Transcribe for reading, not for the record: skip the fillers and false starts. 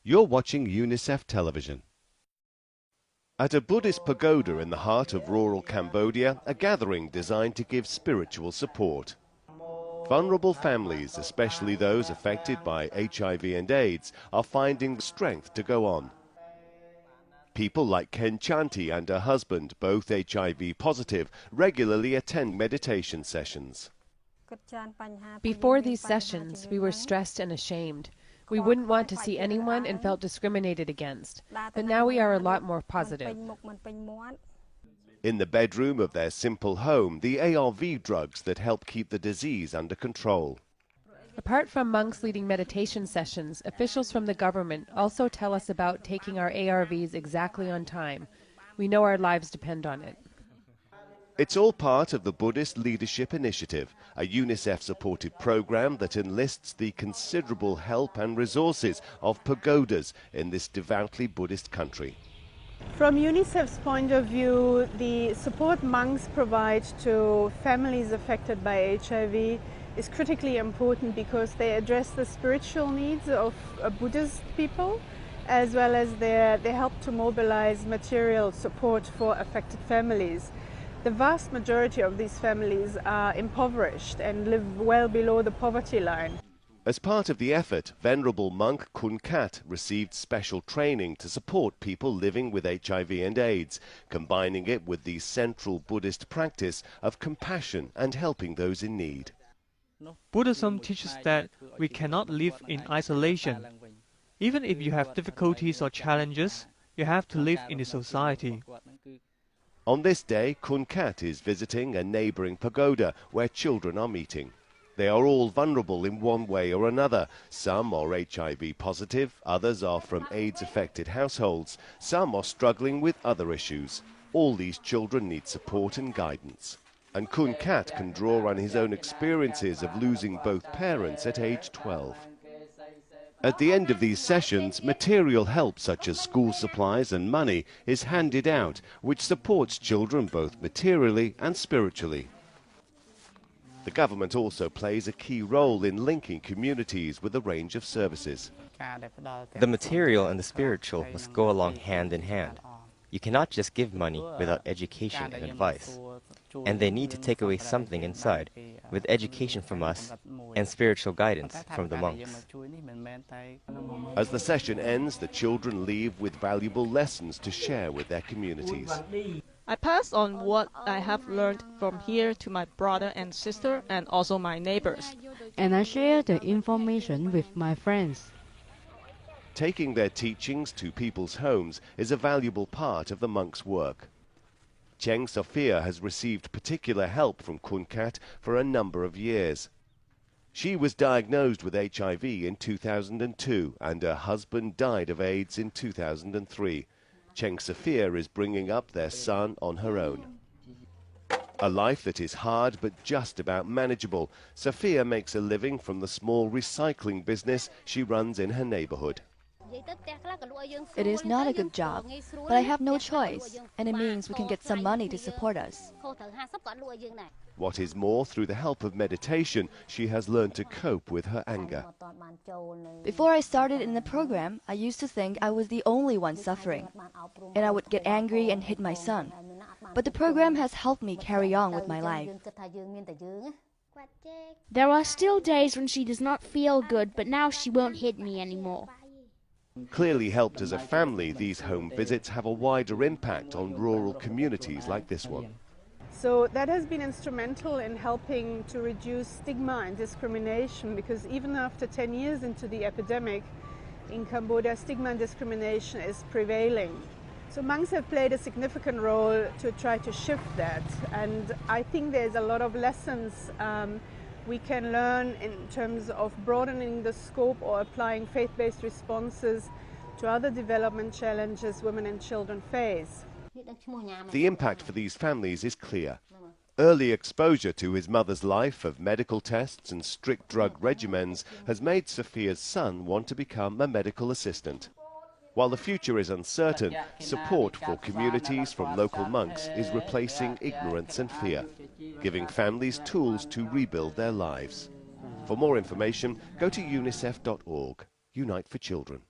You're watching UNICEF television. At a Buddhist pagoda in the heart of rural Cambodia, a gathering designed to give spiritual support. Vulnerable families, especially those affected by HIV and AIDS, are finding strength to go on. People like Ken Chanti and her husband, both HIV positive, regularly attend meditation sessions. Before these sessions, we were stressed and ashamed. We wouldn't want to see anyone and felt discriminated against. But now we are a lot more positive. In the bedroom of their simple home, the ARV drugs that help keep the disease under control. Apart from monks leading meditation sessions, officials from the government also tell us about taking our ARVs exactly on time. We know our lives depend on it. It's all part of the Buddhist Leadership Initiative, a UNICEF-supported program that enlists the considerable help and resources of pagodas in this devoutly Buddhist country. From UNICEF's point of view, the support monks provide to families affected by HIV is critically important because they address the spiritual needs of Buddhist people, as well as they help to mobilize material support for affected families. The vast majority of these families are impoverished and live well below the poverty line. As part of the effort, Venerable Monk Kun Kat received special training to support people living with HIV and AIDS, combining it with the central Buddhist practice of compassion and helping those in need. Buddhism teaches that we cannot live in isolation. Even if you have difficulties or challenges, you have to live in a society. On this day, Kun Kat is visiting a neighbouring pagoda where children are meeting. They are all vulnerable in one way or another. Some are HIV positive, others are from AIDS-affected households, some are struggling with other issues. All these children need support and guidance. And Kun Kat can draw on his own experiences of losing both parents at age 12. At the end of these sessions, material help such as school supplies and money is handed out, which supports children both materially and spiritually. The government also plays a key role in linking communities with a range of services. The material and the spiritual must go along hand in hand. You cannot just give money without education and advice. And they need to take away something inside, with education from us and spiritual guidance from the monks. As the session ends, the children leave with valuable lessons to share with their communities. I pass on what I have learned from here to my brother and sister and also my neighbors. And I share the information with my friends. Taking their teachings to people's homes is a valuable part of the monks' work. Cheng Sophia has received particular help from Kun Kat for a number of years. She was diagnosed with HIV in 2002 and her husband died of AIDS in 2003. Cheng Sophia is bringing up their son on her own. A life that is hard but just about manageable. Sophia makes a living from the small recycling business she runs in her neighborhood. It is not a good job, but I have no choice, and it means we can get some money to support us. What is more, through the help of meditation, she has learned to cope with her anger. Before I started in the program, I used to think I was the only one suffering, and I would get angry and hit my son. But the program has helped me carry on with my life. There are still days when she does not feel good, but now she won't hit me anymore. Clearly helped as a family, these home visits have a wider impact on rural communities like this one. So that has been instrumental in helping to reduce stigma and discrimination, because even after 10 years into the epidemic in Cambodia, stigma and discrimination is prevailing. So monks have played a significant role to try to shift that, and I think there's a lot of lessons we can learn in terms of broadening the scope or applying faith-based responses to other development challenges women and children face. The impact for these families is clear. Early exposure to his mother's life of medical tests and strict drug regimens has made Sophia's son want to become a medical assistant. While the future is uncertain, support for communities from local monks is replacing ignorance and fear, giving families tools to rebuild their lives. For more information, go to unicef.org. Unite for Children.